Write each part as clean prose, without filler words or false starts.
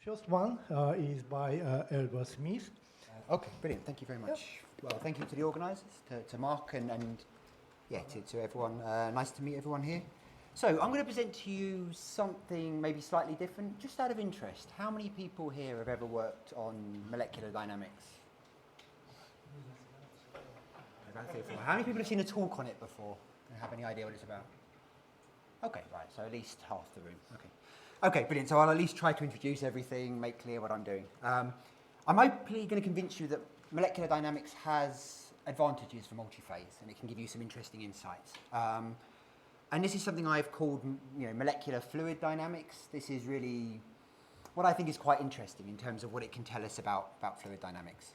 First one is by Elba Smith. Okay, brilliant. Thank you very much. Yep. Well, thank you to the organisers, to Mark and yeah, to everyone. Nice to meet everyone here. So I'm going to present to you something maybe slightly different, just out of interest. How many people here have ever worked on molecular dynamics? About 3 or 4. How many people have seen a talk on it before and have any idea what it's about? Okay, right, so at least half the room. Okay, brilliant. So I'll at least try to introduce everything, make clear what I'm doing. I'm hopefully going to convince you that molecular dynamics has advantages for multiphase, and it can give you some interesting insights. And this is something I've called, molecular fluid dynamics. This is really what I think is quite interesting in terms of what it can tell us about fluid dynamics.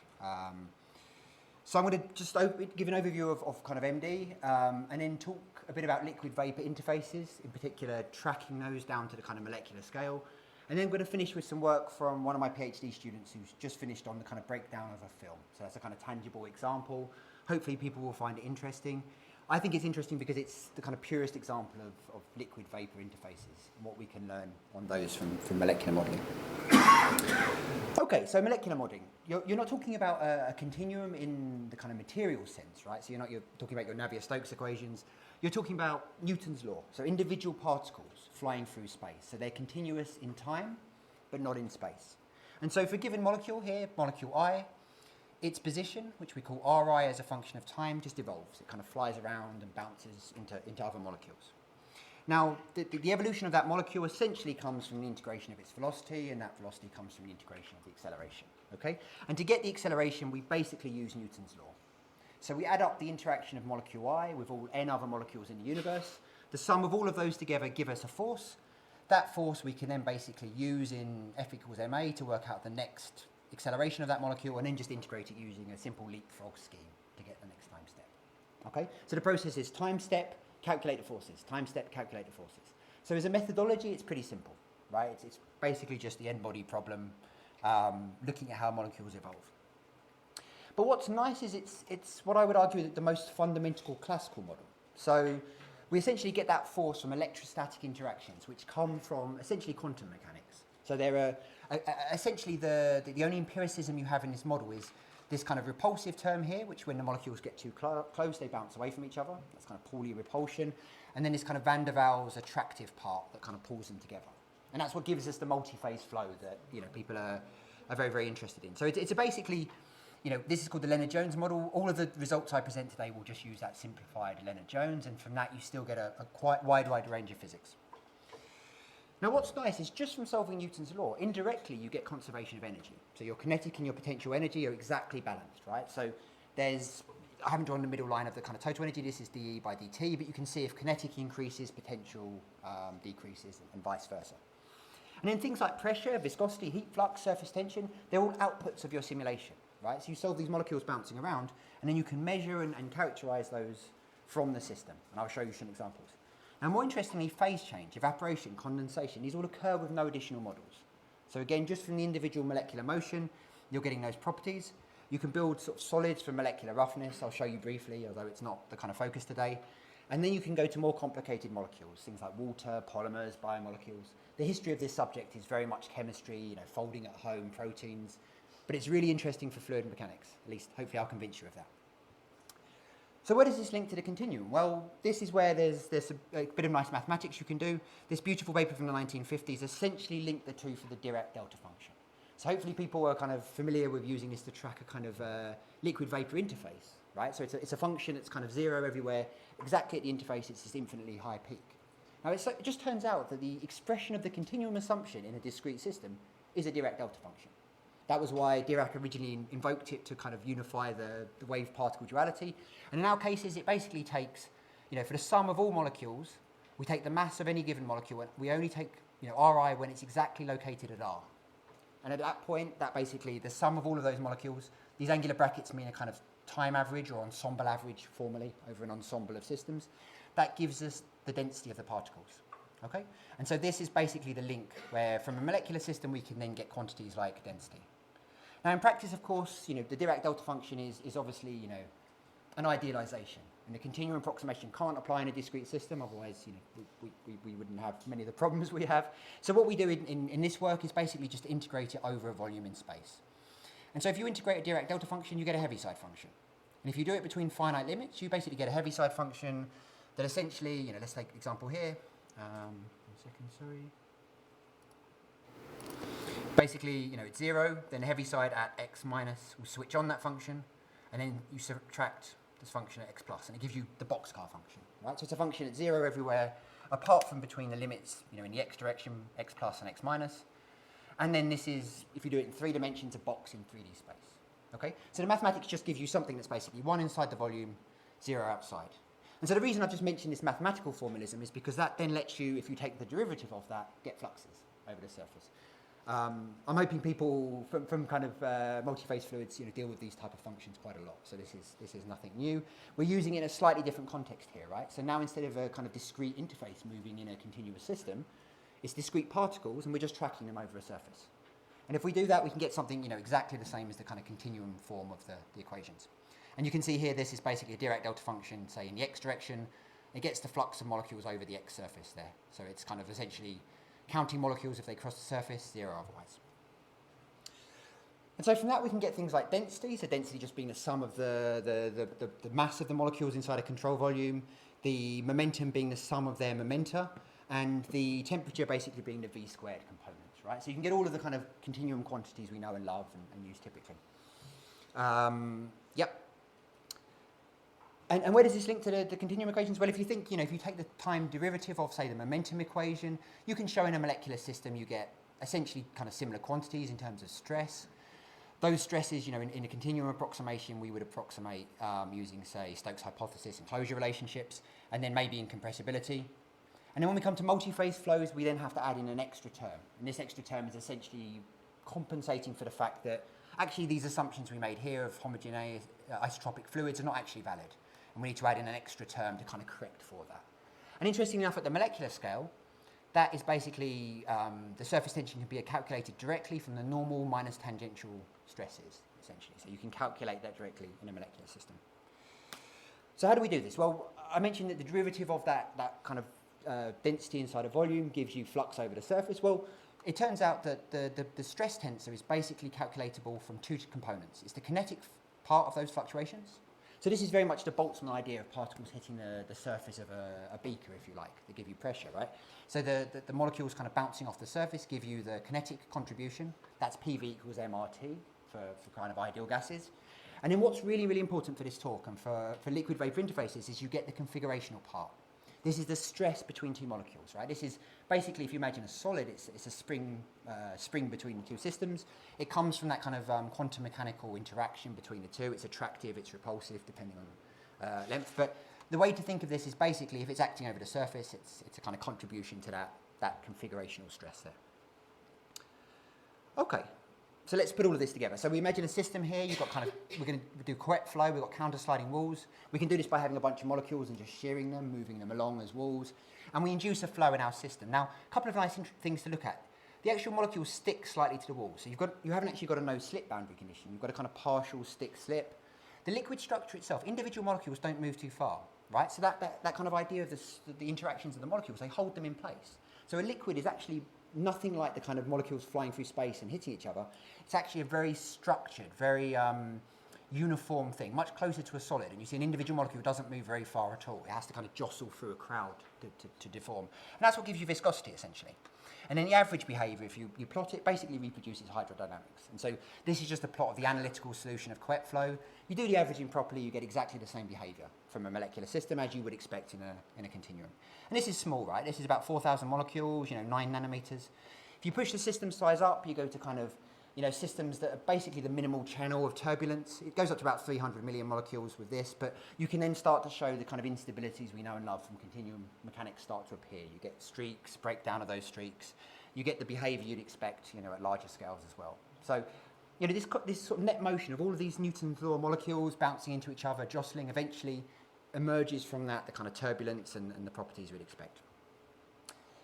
So I'm going to just give an overview of kind of MD, and then talk a bit about liquid vapor interfaces, in particular tracking those down to the kind of molecular scale. And then I'm going to finish with some work from one of my PhD students who's just finished on the kind of breakdown of a film. So that's a kind of tangible example. Hopefully people will find it interesting. I think it's interesting because it's the kind of purest example of liquid vapor interfaces and what we can learn on those from molecular modelling. Okay, so molecular modelling. You're not talking about a continuum in the kind of material sense, right? So you're talking about your Navier-Stokes equations. You're talking about Newton's law, so individual particles flying through space. So they're continuous in time, but not in space. And so for a given molecule here, molecule I, its position, which we call Ri as a function of time, just evolves. It kind of flies around and bounces into other molecules. Now, the evolution of that molecule essentially comes from the integration of its velocity, and that velocity comes from the integration of the acceleration. Okay? And to get the acceleration, we basically use Newton's law. So we add up the interaction of molecule I with all n other molecules in the universe. The sum of all of those together give us a force. That force we can then basically use in F equals ma to work out the next acceleration of that molecule, and then just integrate it using a simple leapfrog scheme to get the next time step. Okay? So the process is time step, calculate the forces. Time step, calculate the forces. So as a methodology, it's pretty simple, right? It's basically just the n-body problem, looking at how molecules evolve. But what's nice is it's what I would argue the most fundamental classical model. So we essentially get that force from electrostatic interactions, which come from essentially quantum mechanics. So they're essentially the only empiricism you have in this model is this kind of repulsive term here, which when the molecules get too close, they bounce away from each other. That's kind of Pauli repulsion. And then this kind of van der Waals attractive part that kind of pulls them together. And that's what gives us the multi-phase flow that people are very, very interested in. So it's basically, this is called the Leonard-Jones model. All of the results I present today will just use that simplified Leonard-Jones, and from that you still get a quite wide range of physics. Now what's nice is just from solving Newton's law, indirectly you get conservation of energy. So your kinetic and your potential energy are exactly balanced, right? So I haven't drawn the middle line of the kind of total energy, this is dE by dt, but you can see if kinetic increases, potential decreases, and vice versa. And then things like pressure, viscosity, heat flux, surface tension, they're all outputs of your simulation, right? So you solve these molecules bouncing around, and then you can measure and characterize those from the system. And I'll show you some examples. Now, more interestingly, phase change, evaporation, condensation, these all occur with no additional models. So again, just from the individual molecular motion, you're getting those properties. You can build sort of solids from molecular roughness. I'll show you briefly, although it's not the kind of focus today. And then you can go to more complicated molecules, things like water, polymers, biomolecules. The history of this subject is very much chemistry, folding at home, proteins. But it's really interesting for fluid mechanics. At least, hopefully, I'll convince you of that. So where does this link to the continuum? Well, this is where there's a bit of nice mathematics you can do. This beautiful paper from the 1950s essentially linked the two for the Dirac delta function. So hopefully people are kind of familiar with using this to track a kind of liquid vapor interface, right? So it's a function that's kind of zero everywhere. Exactly at the interface, it's this infinitely high peak. Now it just turns out that the expression of the continuum assumption in a discrete system is a Dirac delta function. That was why Dirac originally invoked it to kind of unify the wave-particle duality. And in our cases, it basically takes, for the sum of all molecules, we take the mass of any given molecule, and we only take, Ri when it's exactly located at R. And at that point, that basically, the sum of all of those molecules, these angular brackets mean a kind of time average or ensemble average formally over an ensemble of systems. That gives us the density of the particles. Okay? And so this is basically the link where from a molecular system, we can then get quantities like density. Now, in practice, of course, the Dirac delta function is obviously, an idealization. And the continuum approximation can't apply in a discrete system, otherwise we wouldn't have many of the problems we have. So what we do in this work is basically just integrate it over a volume in space. And so if you integrate a Dirac delta function, you get a Heaviside function. And if you do it between finite limits, you basically get a Heaviside function that essentially, let's take an example here. 1 second, sorry. Basically, it's 0, then Heaviside at x minus will switch on that function, and then you subtract this function at x plus, and it gives you the boxcar function, right? So it's a function at 0 everywhere, apart from between the limits, in the x direction, x plus and x minus. And then this is, if you do it in 3 dimensions, a box in 3D space, okay? So the mathematics just gives you something that's basically 1 inside the volume, 0 outside. And so the reason I've just mentioned this mathematical formalism is because that then lets you, if you take the derivative of that, get fluxes over the surface. I'm hoping people from kind of multiphase fluids deal with these type of functions quite a lot. So this is nothing new. We're using it in a slightly different context here, right? So now instead of a kind of discrete interface moving in a continuous system, it's discrete particles, and we're just tracking them over a surface. And if we do that, we can get something exactly the same as the kind of continuum form of the equations. And you can see here, this is basically a Dirac delta function, say in the x direction. It gets the flux of molecules over the x surface there. So it's kind of essentially counting molecules if they cross the surface, 0 otherwise. And so from that we can get things like density, so density just being the sum of the mass of the molecules inside a control volume, the momentum being the sum of their momenta, and the temperature basically being the v squared components, right? So you can get all of the kind of continuum quantities we know and love and use typically. Yep. And where does this link to the continuum equations? Well, if you think, if you take the time derivative of, say, the momentum equation, you can show in a molecular system you get essentially kind of similar quantities in terms of stress. Those stresses, in a continuum approximation, we would approximate using, say, Stokes' hypothesis and closure relationships, and then maybe in compressibility. And then when we come to multiphase flows, we then have to add in an extra term. And this extra term is essentially compensating for the fact that actually these assumptions we made here of homogeneous isotropic fluids are not actually valid. And we need to add in an extra term to kind of correct for that. And interestingly enough, at the molecular scale, that is basically the surface tension can be calculated directly from the normal minus tangential stresses, essentially. So you can calculate that directly in a molecular system. So how do we do this? Well, I mentioned that the derivative of that kind of density inside a volume gives you flux over the surface. Well, it turns out that the stress tensor is basically calculatable from 2 components. It's the kinetic part of those fluctuations. So this is very much the Boltzmann idea of particles hitting the surface of a beaker, if you like. They give you pressure, right? So the molecules kind of bouncing off the surface give you the kinetic contribution. That's PV equals MRT for kind of ideal gases. And then what's really, really important for this talk and for liquid vapor interfaces is you get the configurational part. This is the stress between 2 molecules, right? This is basically, if you imagine a solid, it's a spring between the 2 systems. It comes from that kind of quantum mechanical interaction between the 2. It's attractive, it's repulsive, depending on length. But the way to think of this is basically, if it's acting over the surface, it's a kind of contribution to that configurational stress there. Okay. So let's put all of this together. So we imagine a system here. You've got we're going to do Couette flow. We've got counter-sliding walls. We can do this by having a bunch of molecules and just shearing them, moving them along as walls. And we induce a flow in our system. Now, a couple of nice things to look at. The actual molecules stick slightly to the wall. So you haven't actually got a no-slip boundary condition. You've got a kind of partial stick-slip. The liquid structure itself, individual molecules don't move too far, right? So that kind of idea of the interactions of the molecules, they hold them in place. So a liquid is actually nothing like the kind of molecules flying through space and hitting each other. It's actually a very structured, very uniform thing, much closer to a solid. And you see an individual molecule doesn't move very far at all. It has to kind of jostle through a crowd to deform. And that's what gives you viscosity, essentially. And then the average behaviour, if you plot it, basically reproduces hydrodynamics. And so this is just a plot of the analytical solution of Couette flow. You do the averaging properly, you get exactly the same behaviour from a molecular system as you would expect in a continuum. And this is small, right? This is about 4,000 molecules, 9 nanometers. If you push the system size up, you go to kind of, systems that are basically the minimal channel of turbulence. It goes up to about 300 million molecules with this, but you can then start to show the kind of instabilities we know and love from continuum mechanics start to appear. You get streaks, breakdown of those streaks. You get the behaviour you'd expect, at larger scales as well. So, this sort of net motion of all of these Newton's law molecules bouncing into each other, jostling, eventually emerges from that the kind of turbulence and the properties we'd expect.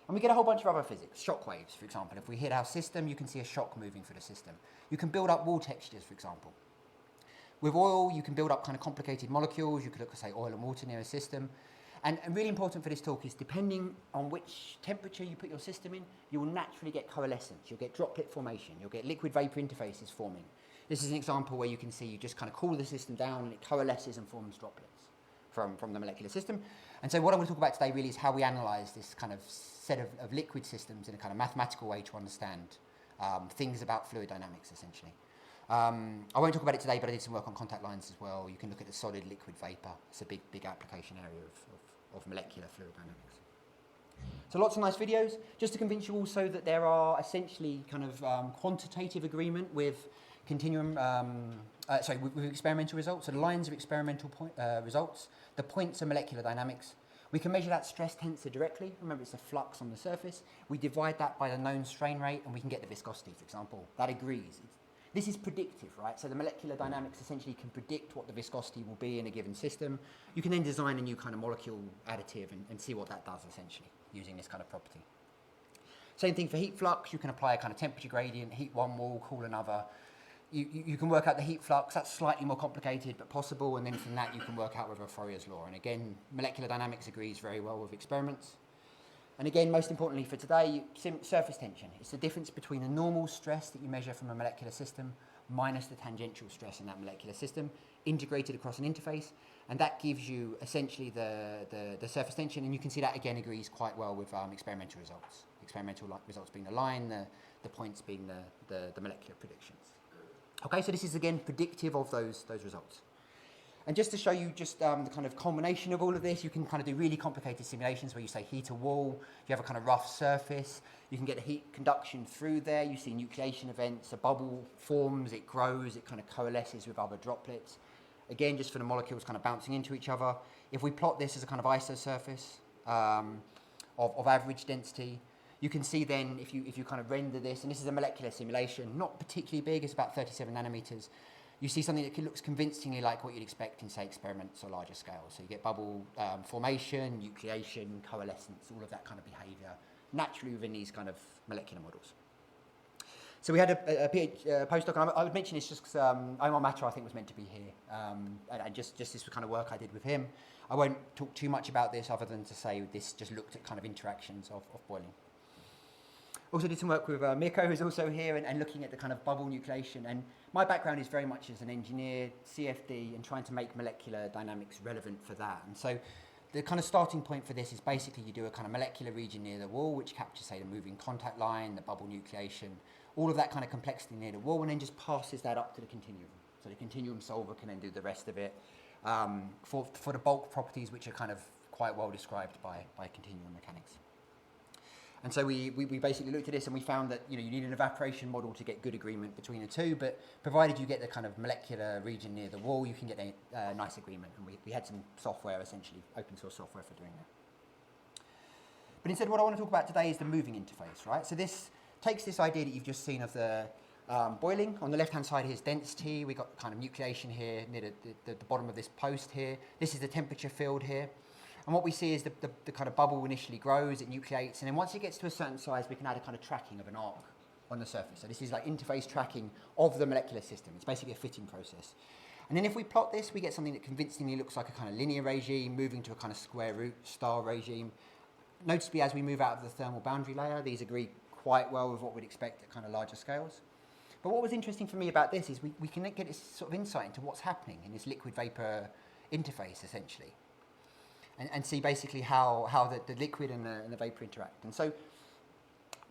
And we get a whole bunch of other physics, shock waves, for example. If we hit our system, you can see a shock moving through the system. You can build up wall textures, for example. With oil, you can build up kind of complicated molecules. You could look at, say, oil and water near a system. And really important for this talk is depending on which temperature you put your system in, you will naturally get coalescence. You'll get droplet formation. You'll get liquid vapor interfaces forming. This is an example where you can see you just kind of cool the system down and it coalesces and forms droplets from the molecular system. And so what I'm going to talk about today really is how we analyze this kind of set of liquid systems in a kind of mathematical way to understand things about fluid dynamics, essentially. I won't talk about it today, but I did some work on contact lines as well. You can look at the solid liquid vapor. It's a big application area of molecular fluid dynamics. So lots of nice videos. Just to convince you also that there are essentially kind of quantitative agreement with continuum, with experimental results. So the lines of experimental results, the points of molecular dynamics. We can measure that stress tensor directly. Remember, it's a flux on the surface. We divide that by the known strain rate, and we can get the viscosity, for example. That agrees. This is predictive, right? So the molecular dynamics essentially can predict what the viscosity will be in a given system. You can then design a new kind of molecule additive and see what that does, essentially, using this kind of property. Same thing for heat flux. You can apply a kind of temperature gradient, heat one wall, cool another. You can work out the heat flux. That's slightly more complicated, but possible. And then from that, you can work out with Fourier's law. And again, molecular dynamics agrees very well with experiments. And again, most importantly for today, surface tension. It's the difference between the normal stress that you measure from a molecular system minus the tangential stress in that molecular system, integrated across an interface. And that gives you essentially the surface tension. And you can see that again agrees quite well with experimental results. Experimental results being the line, the points being the molecular predictions. Okay, so this is again predictive of those results. And just to show you just the kind of culmination of all of this, you can kind of do really complicated simulations where you say heat a wall, you have a kind of rough surface, you can get the heat conduction through there, you see nucleation events, a bubble forms, it grows, it kind of coalesces with other droplets. Again, just for the molecules kind of bouncing into each other. If we plot this as a kind of isosurface of average density, you can see then if you kind of render this, and this is a molecular simulation, not particularly big, it's about 37 nanometers, you see something that looks convincingly like what you'd expect in, say, experiments or larger scales. So you get bubble formation, nucleation, coalescence, all of that kind of behavior naturally within these kind of molecular models. So we had a postdoc, and I would mention this just because Omar Matter, I think, was meant to be here. And just this kind of work I did with him. I won't talk too much about this other than to say this just looked at kind of interactions of boiling. Also did some work with Mirko, who's also here, and looking at the kind of bubble nucleation. And my background is very much as an engineer, CFD, and trying to make molecular dynamics relevant for that. And so the kind of starting point for this is basically you do a kind of molecular region near the wall, which captures, say, the moving contact line, the bubble nucleation, all of that kind of complexity near the wall, and then just passes that up to the continuum. So the continuum solver can then do the rest of it for the bulk properties, which are kind of quite well described by continuum mechanics. And so we basically looked at this and we found that you need an evaporation model to get good agreement between the two, but provided you get the kind of molecular region near the wall, you can get a nice agreement. And we had some software, essentially, open source software for doing that. But instead, what I want to talk about today is the moving interface, right? So this takes this idea that you've just seen of the boiling. On the left-hand side, here's density. We've got kind of nucleation here near the bottom of this post here. This is the temperature field here. And what we see is the kind of bubble initially grows, it nucleates, and then once it gets to a certain size, we can add a kind of tracking of an arc on the surface. So this is like interface tracking of the molecular system. It's basically a fitting process. And then if we plot this, we get something that convincingly looks like a kind of linear regime, moving to a kind of square root star regime. Noticeably, as we move out of the thermal boundary layer, these agree quite well with what we'd expect at kind of larger scales. But what was interesting for me about this is we can get this sort of insight into what's happening in this liquid vapor interface, essentially. And see basically how the liquid and the vapor interact. And so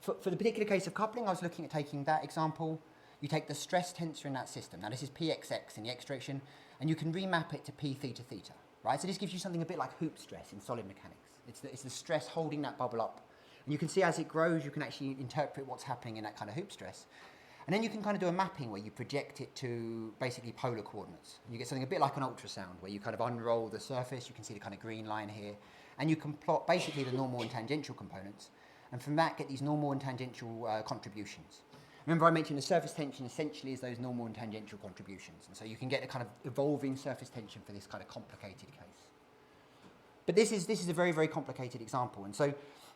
for the particular case of coupling, I was looking at taking that example. You take the stress tensor in that system. Now this is Pxx in the X direction, and you can remap it to P theta theta, right? So this gives you something a bit like hoop stress in solid mechanics. It's the stress holding that bubble up. And you can see as it grows, you can actually interpret what's happening in that kind of hoop stress. And then you can kind of do a mapping where you project it to basically polar coordinates. You get something a bit like an ultrasound where you kind of unroll the surface, you can see the kind of green line here, and you can plot basically the normal and tangential components, and from that get these normal and tangential contributions. Remember I mentioned the surface tension essentially is those normal and tangential contributions, and so you can get a kind of evolving surface tension for this kind of complicated case. But this is a very, very complicated example, and so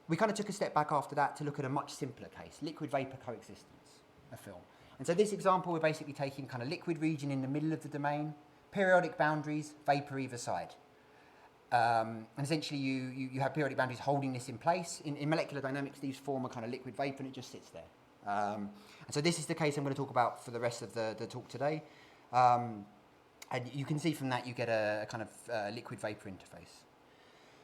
we kind of took a step back after that to look at a much simpler case, liquid vapor coexistence. A film. And so this example, we're basically taking kind of liquid region in the middle of the domain, periodic boundaries, vapor either side. And essentially you have periodic boundaries holding this in place. In molecular dynamics, these form a kind of liquid vapor and it just sits there. And so this is the case I'm going to talk about for the rest of the talk today. And you can see from that you get a kind of liquid vapor interface.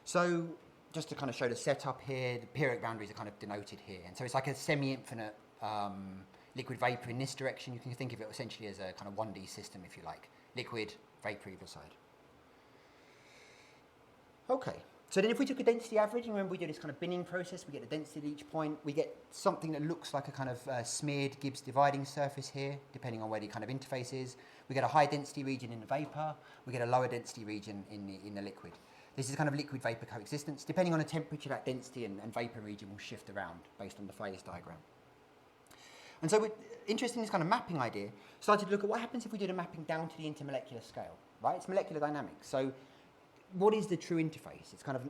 So just to kind of show the setup here, the periodic boundaries are kind of denoted here. And so it's like a semi-infinite liquid vapor in this direction. You can think of it essentially as a kind of 1D system, if you like. Liquid, vapor either side. Okay, so then if we took a density average, and remember we do this kind of binning process, we get the density at each point, we get something that looks like a kind of smeared Gibbs dividing surface here, depending on where the kind of interface is. We get a high density region in the vapor, we get a lower density region in the liquid. This is kind of liquid vapor coexistence. Depending on the temperature, that density and vapor region will shift around based on the phase diagram. And so we're interested in this kind of mapping idea, started to look at what happens if we did a mapping down to the intermolecular scale, right? It's molecular dynamics. So what is the true interface? It's kind of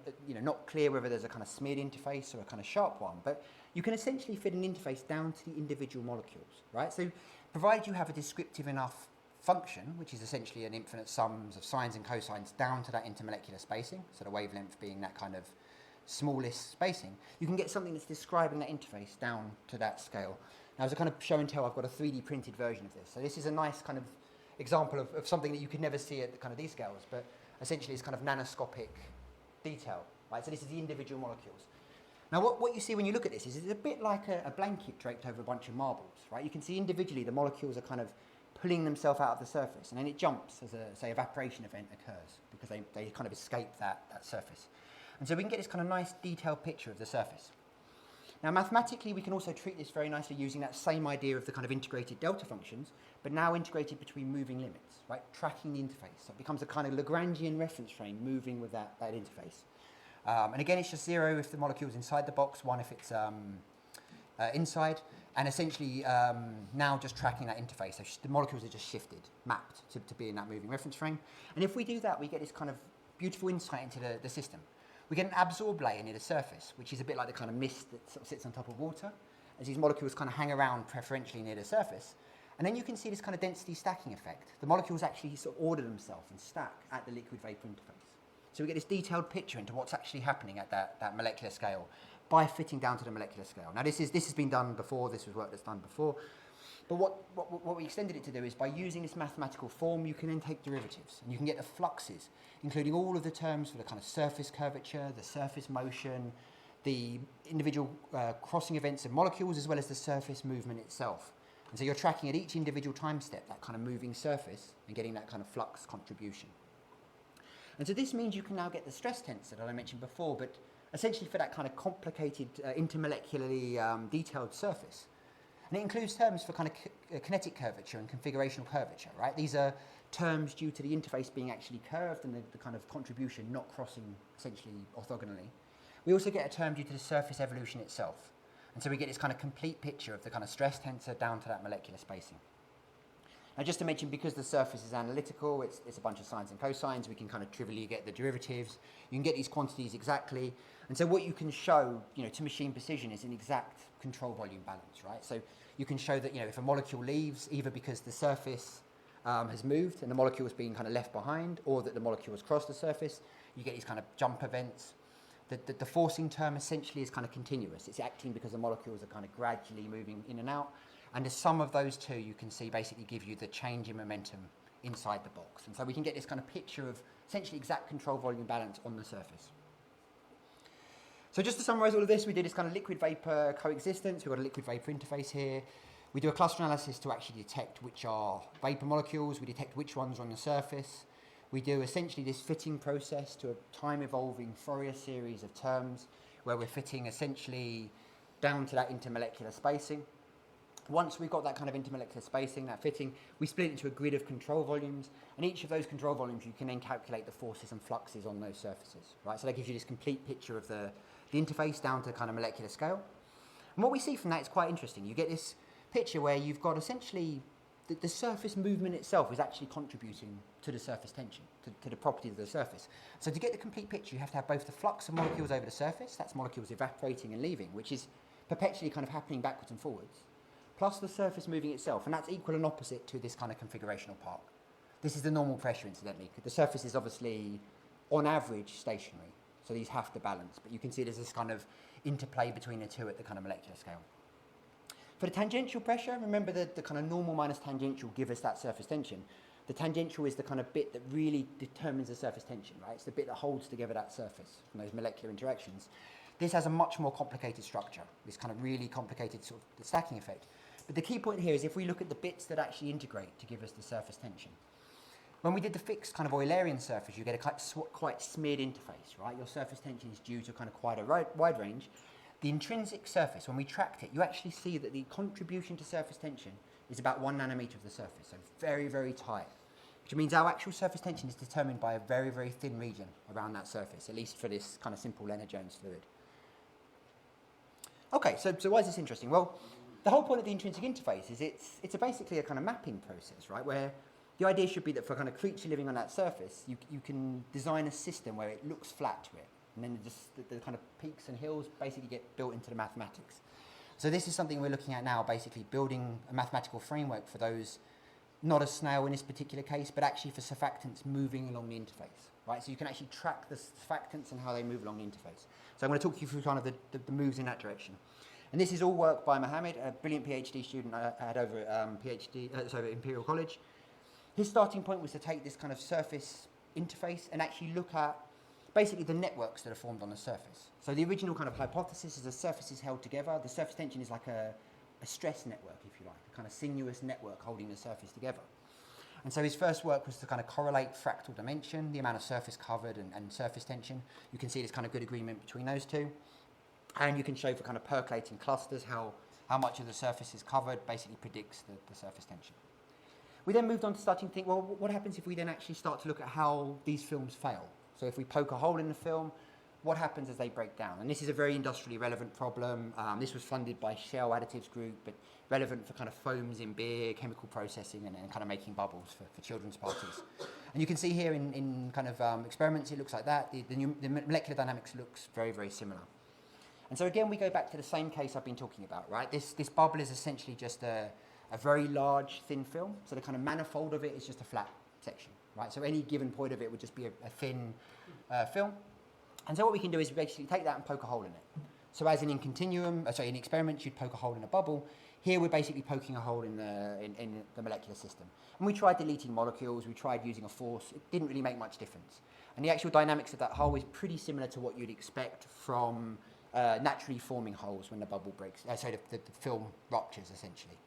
not clear whether there's a kind of smeared interface or a kind of sharp one, but you can essentially fit an interface down to the individual molecules, right? So provided you have a descriptive enough function, which is essentially an infinite sums of sines and cosines down to that intermolecular spacing, so the wavelength being that kind of smallest spacing, you can get something that's describing that interface down to that scale. Now, as a kind of show and tell, I've got a 3D printed version of this. So this is a nice kind of example of something that you could never see at the kind of these scales, but essentially it's kind of nanoscopic detail, right? So this is the individual molecules. Now, what you see when you look at this is it's a bit like a blanket draped over a bunch of marbles, right? You can see individually the molecules are kind of pulling themselves out of the surface, and then it jumps as a, say, evaporation event occurs because they kind of escape that surface. And so we can get this kind of nice detailed picture of the surface. Now, mathematically, we can also treat this very nicely using that same idea of the kind of integrated delta functions, but now integrated between moving limits, right? Tracking the interface. So it becomes a kind of Lagrangian reference frame moving with that interface. And again, it's just 0 if the molecule's inside the box, 1 if it's inside, and essentially now just tracking that interface. So the molecules are just shifted, mapped to be in that moving reference frame. And if we do that, we get this kind of beautiful insight into the system. We get an absorb layer near the surface, which is a bit like the kind of mist that sort of sits on top of water, as these molecules kind of hang around preferentially near the surface. And then you can see this kind of density stacking effect. The molecules actually sort of order themselves and stack at the liquid vapor interface. So we get this detailed picture into what's actually happening at that molecular scale by fitting down to the molecular scale. Now this has been done before, this was work that's done before. But what we extended it to do is by using this mathematical form, you can then take derivatives and you can get the fluxes, including all of the terms for the kind of surface curvature, the surface motion, the individual crossing events of molecules, as well as the surface movement itself. And so you're tracking at each individual time step that kind of moving surface and getting that kind of flux contribution. And so this means you can now get the stress tensor that I mentioned before, but essentially for that kind of complicated, intermolecularly detailed surface. And it includes terms for kind of kinetic curvature and configurational curvature, right? These are terms due to the interface being actually curved and the kind of contribution not crossing essentially orthogonally. We also get a term due to the surface evolution itself. And so we get this kind of complete picture of the kind of stress tensor down to that molecular spacing. Now, just to mention, because the surface is analytical, it's a bunch of sines and cosines, we can kind of trivially get the derivatives. You can get these quantities exactly. And so what you can show, to machine precision is an exact control volume balance, right? So you can show that, if a molecule leaves, either because the surface has moved and the molecule is being kind of left behind, or that the molecule has crossed the surface, you get these kind of jump events. The forcing term essentially is kind of continuous. It's acting because the molecules are kind of gradually moving in and out. And the sum of those two, you can see, basically give you the change in momentum inside the box. And so we can get this kind of picture of essentially exact control volume balance on the surface. So just to summarize all of this, we did this kind of liquid vapor coexistence. We've got a liquid vapor interface here. We do a cluster analysis to actually detect which are vapor molecules. We detect which ones are on the surface. We do essentially this fitting process to a time-evolving Fourier series of terms where we're fitting essentially down to that intermolecular spacing. Once we've got that kind of intermolecular spacing, that fitting, we split it into a grid of control volumes, and each of those control volumes you can then calculate the forces and fluxes on those surfaces, right? So that gives you this complete picture of the interface down to kind of molecular scale. And what we see from that is quite interesting. You get this picture where you've got essentially the surface movement itself is actually contributing to the surface tension, to the properties of the surface. So to get the complete picture, you have to have both the flux of molecules over the surface, that's molecules evaporating and leaving, which is perpetually kind of happening backwards and forwards, plus the surface moving itself, and that's equal and opposite to this kind of configurational part. This is the normal pressure, incidentally. The surface is obviously, on average, stationary. So these have to balance. But you can see there's this kind of interplay between the two at the kind of molecular scale. For the tangential pressure, remember the kind of normal minus tangential give us that surface tension. The tangential is the kind of bit that really determines the surface tension, right? It's the bit that holds together that surface from those molecular interactions. This has a much more complicated structure, this kind of really complicated sort of stacking effect. But the key point here is if we look at the bits that actually integrate to give us the surface tension. When we did the fixed kind of Eulerian surface, you get a quite smeared interface, right? Your surface tension is due to kind of quite a wide range. The intrinsic surface, when we tracked it, you actually see that the contribution to surface tension is about 1 nanometer of the surface, so very, very tight, which means our actual surface tension is determined by a very, very thin region around that surface, at least for this kind of simple Lennard-Jones fluid. Okay, so why is this interesting? Well, the whole point of the intrinsic interface is it's basically a kind of mapping process, right, where the idea should be that for a kind of creature living on that surface, you can design a system where it looks flat to it, and then the kind of peaks and hills basically get built into the mathematics. So this is something we're looking at now, basically building a mathematical framework for those, not a snail in this particular case, but actually for surfactants moving along the interface, right? So you can actually track the surfactants and how they move along the interface. So I'm going to talk you through kind of the moves in that direction. And this is all work by Mohammed, a brilliant PhD student I had over at Imperial College. His starting point was to take this kind of surface interface and actually look at basically the networks that are formed on the surface. So the original kind of hypothesis is the surface is held together. The surface tension is like a stress network, if you like, a kind of sinuous network holding the surface together. And so his first work was to kind of correlate fractal dimension, the amount of surface covered and surface tension. You can see there's kind of good agreement between those two. And you can show for kind of percolating clusters how much of the surface is covered, basically predicts the surface tension. We then moved on to starting to think, well, what happens if we then actually start to look at how these films fail? So if we poke a hole in the film, what happens as they break down? And this is a very industrially relevant problem. This was funded by Shell Additives Group, but relevant for kind of foams in beer, chemical processing, and kind of making bubbles for children's parties. And you can see here in kind of experiments, it looks like that. The molecular dynamics looks very, very similar. And so again, we go back to the same case I've been talking about, right? This bubble is essentially just a very large, thin film. So the kind of manifold of it is just a flat section, right? So any given point of it would just be a thin film. And so what we can do is basically take that and poke a hole in it. So as in in experiments, you'd poke a hole in a bubble. Here we're basically poking a hole in the molecular system. And we tried deleting molecules, we tried using a force. It didn't really make much difference. And the actual dynamics of that hole is pretty similar to what you'd expect from naturally forming holes when the bubble breaks, the film ruptures essentially.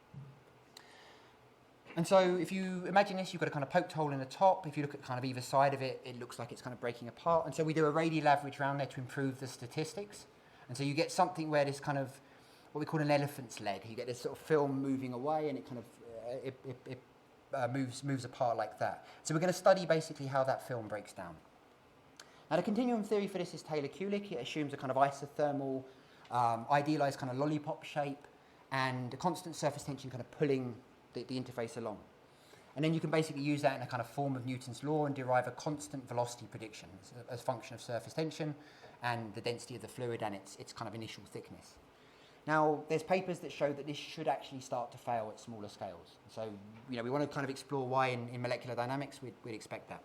And so if you imagine this, you've got a kind of poked hole in the top. If you look at kind of either side of it, it looks like it's kind of breaking apart. And so we do a radial average around there to improve the statistics. And so you get something where this kind of, what we call an elephant's leg. You get this sort of film moving away and it kind of moves apart like that. So we're going to study basically how that film breaks down. Now the continuum theory for this is Taylor-Kulik. It assumes a kind of isothermal, idealized kind of lollipop shape and a constant surface tension kind of pulling the interface along. And then you can basically use that in a kind of form of Newton's law and derive a constant velocity prediction as a function of surface tension and the density of the fluid and its kind of initial thickness. Now, there's papers that show that this should actually start to fail at smaller scales. So, we want to kind of explore why in molecular dynamics we'd expect that.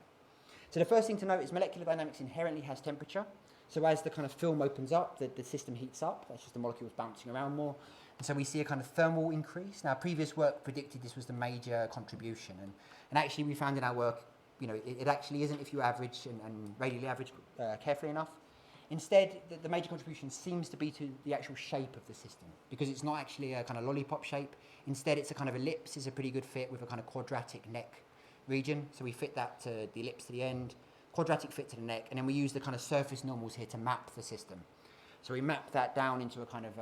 So the first thing to note is molecular dynamics inherently has temperature. So as the kind of film opens up, the system heats up. That's just the molecules bouncing around more. And so we see a kind of thermal increase. Now, previous work predicted this was the major contribution. And actually, we found in our work, it actually isn't if you average and radially average carefully enough. Instead, the major contribution seems to be to the actual shape of the system, because it's not actually a kind of lollipop shape. Instead, it's a kind of ellipse is a pretty good fit with a kind of quadratic neck region. So we fit that to the ellipse to the end, quadratic fit to the neck, and then we use the kind of surface normals here to map the system. So we map that down into a kind of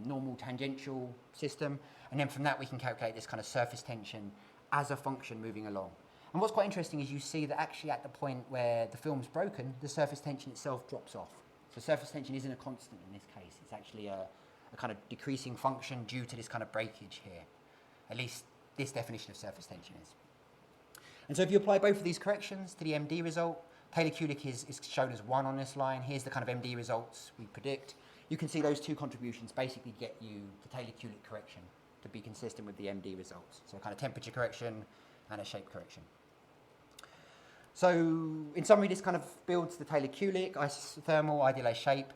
normal tangential system, and then from that we can calculate this kind of surface tension as a function moving along. And what's quite interesting is you see that actually at the point where the film's broken, the surface tension itself drops off. So surface tension isn't a constant in this case. It's actually a kind of decreasing function due to this kind of breakage here. At least this definition of surface tension is. And so if you apply both of these corrections to the MD result, Taylor-Kulik is shown as 1 on this line. Here's the kind of MD results we predict. You can see those two contributions basically get you the Taylor-Kulik correction to be consistent with the MD results. So a kind of temperature correction and a shape correction. So in summary, this kind of builds the Taylor-Kulik isothermal idealized shape,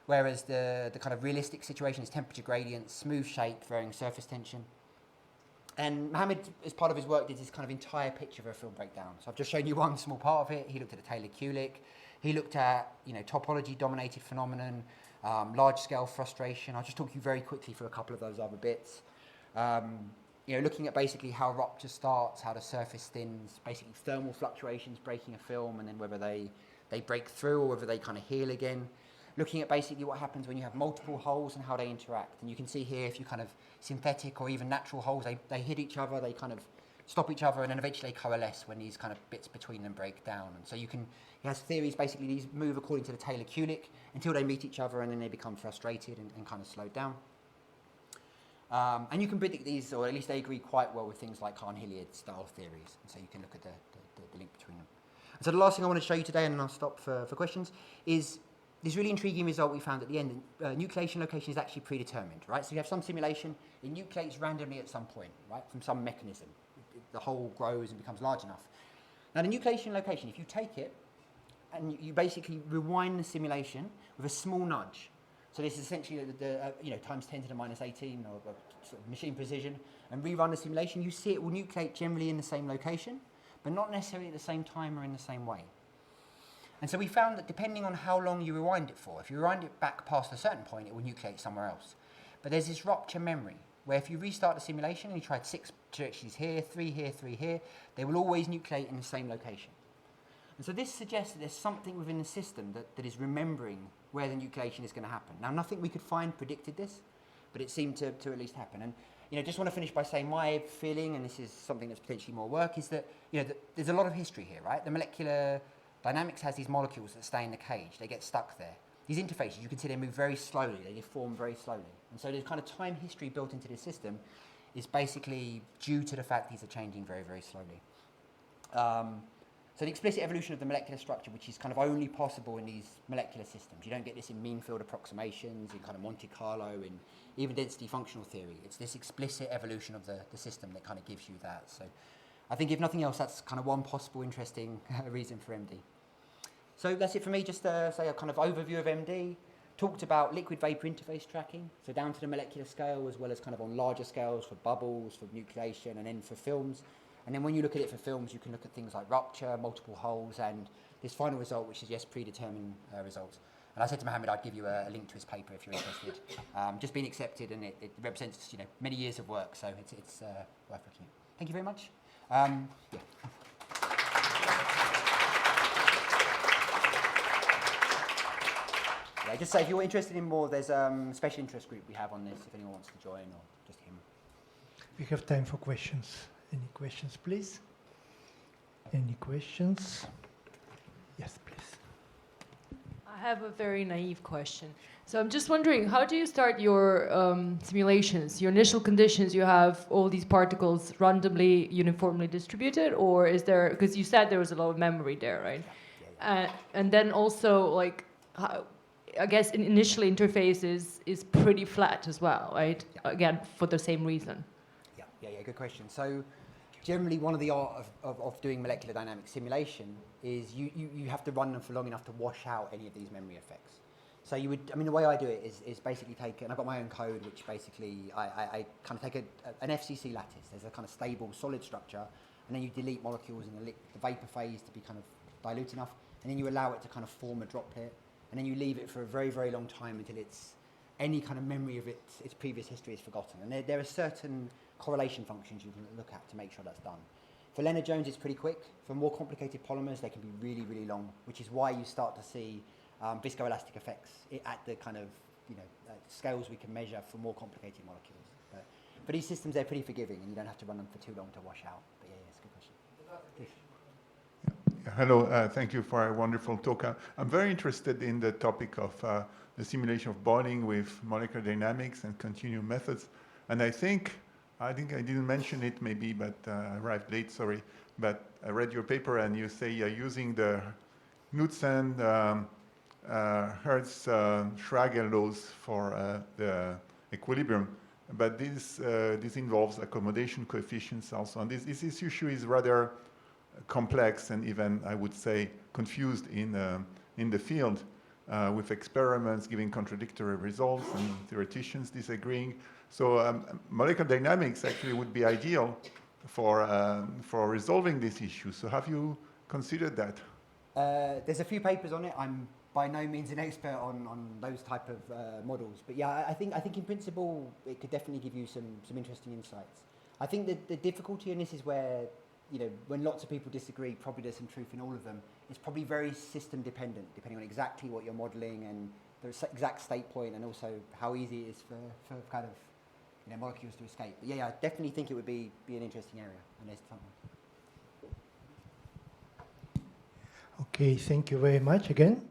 whereas the kind of realistic situation is temperature gradient, smooth shape, varying surface tension. And Mohammed, as part of his work, did this kind of entire picture of a film breakdown. So I've just shown you one small part of it. He looked at the Taylor-Kulik. He looked at, topology-dominated phenomenon, large-scale frustration. I'll just talk you very quickly through a couple of those other bits. Looking at basically how rupture starts, how the surface thins, basically thermal fluctuations breaking a film, and then whether they break through or whether they kind of heal again. Looking at basically what happens when you have multiple holes and how they interact. And you can see here, if you kind of synthetic or even natural holes, they hit each other, they kind of stop each other, and then eventually they coalesce when these kind of bits between them break down. And so he has theories, basically these move according to the Taylor-Kulik until they meet each other, and then they become frustrated and kind of slowed down. And you can predict these, or at least they agree quite well with things like Hahn-Hilliard style theories. And so you can look at the link between them. And so the last thing I want to show you today, and then I'll stop for questions, is this really intriguing result we found at the end. Nucleation location is actually predetermined, right? So you have some simulation, it nucleates randomly at some point, right, from some mechanism. The hole grows and becomes large enough. Now the nucleation location, if you take it and you basically rewind the simulation with a small nudge. So this is essentially times 10 to the minus 18 or sort of machine precision, and rerun the simulation, you see it will nucleate generally in the same location, but not necessarily at the same time or in the same way. And so we found that depending on how long you rewind it for, if you rewind it back past a certain point, it will nucleate somewhere else. But there's this rupture memory, where if you restart the simulation and you tried 6 trajectories here, 3 here, 3 here, they will always nucleate in the same location. And so this suggests that there's something within the system that is remembering where the nucleation is going to happen. Now, nothing we could find predicted this, but it seemed to at least happen. And just want to finish by saying my feeling, and this is something that's potentially more work, is that there's a lot of history here, right? The molecular dynamics has these molecules that stay in the cage. They get stuck there. These interfaces, you can see they move very slowly. They deform very slowly. And so the kind of time history built into this system is basically due to the fact these are changing very, very slowly. So the explicit evolution of the molecular structure, which is kind of only possible in these molecular systems. You don't get this in mean field approximations, in kind of Monte Carlo, in even density functional theory. It's this explicit evolution of the system that kind of gives you that. So I think if nothing else, that's kind of one possible interesting reason for MD. So that's it for me, just to say a kind of overview of MD. Talked about liquid vapor interface tracking, so down to the molecular scale, as well as kind of on larger scales for bubbles, for nucleation, and then for films. And then when you look at it for films, you can look at things like rupture, multiple holes, and this final result, which is, yes, predetermined results. And I said to Mohammed I'd give you a link to his paper if you're interested. Just been accepted, and it represents many years of work, so it's worth looking at. Thank you very much. Yeah. Yeah, just say if you're interested in more, there's a special interest group we have on this if anyone wants to join, or just him. We have time for questions. Any questions, please? Any questions? Yes, please. I have a very naive question. So I'm just wondering, how do you start your simulations? Your initial conditions, you have all these particles randomly, uniformly distributed, or is there, because you said there was a lot of memory there, right? And then also, like, I guess initially interface is pretty flat as well, right? Yeah. Again, for the same reason. Yeah, good question. So generally one of the art of doing molecular dynamic simulation is you have to run them for long enough to wash out any of these memory effects. So the way I do it is basically take, and I've got my own code, which basically I kind of take an FCC lattice. There's a kind of stable, solid structure, and then you delete molecules in the vapor phase to be kind of dilute enough, and then you allow it to kind of form a droplet, and then you leave it for a very, very long time until any kind of memory of its previous history is forgotten. And there are certain correlation functions you can look at to make sure that's done. For Leonard-Jones, it's pretty quick. For more complicated polymers, they can be really, really long, which is why you start to see viscoelastic effects at the kind of scales we can measure for more complicated molecules. But for these systems, they're pretty forgiving, and you don't have to run them for too long to wash out. But yeah, it's a good question. Please. Hello, thank you for a wonderful talk. I'm very interested in the topic of the simulation of bonding with molecular dynamics and continuum methods. And I think I didn't mention it maybe, but I arrived late, sorry. But I read your paper and you say using the Knudsen Hertz-Schrage laws for the equilibrium. But this involves accommodation coefficients also. And this issue is rather complex and even, I would say, confused in the field, with experiments giving contradictory results and theoreticians disagreeing. So molecular dynamics actually would be ideal for resolving this issue. So have you considered that? There's a few papers on it. I'm by no means an expert on those type of models, but yeah, I think in principle it could definitely give you some interesting insights. I think that the difficulty in this is where, you know, when lots of people disagree, probably there's some truth in all of them. It's probably very system dependent, depending on exactly what you're modelling and the exact state point, and also how easy it is for kind of, you know, molecules to escape. But yeah, I definitely think it would be an interesting area, and there's something. Okay, thank you very much again.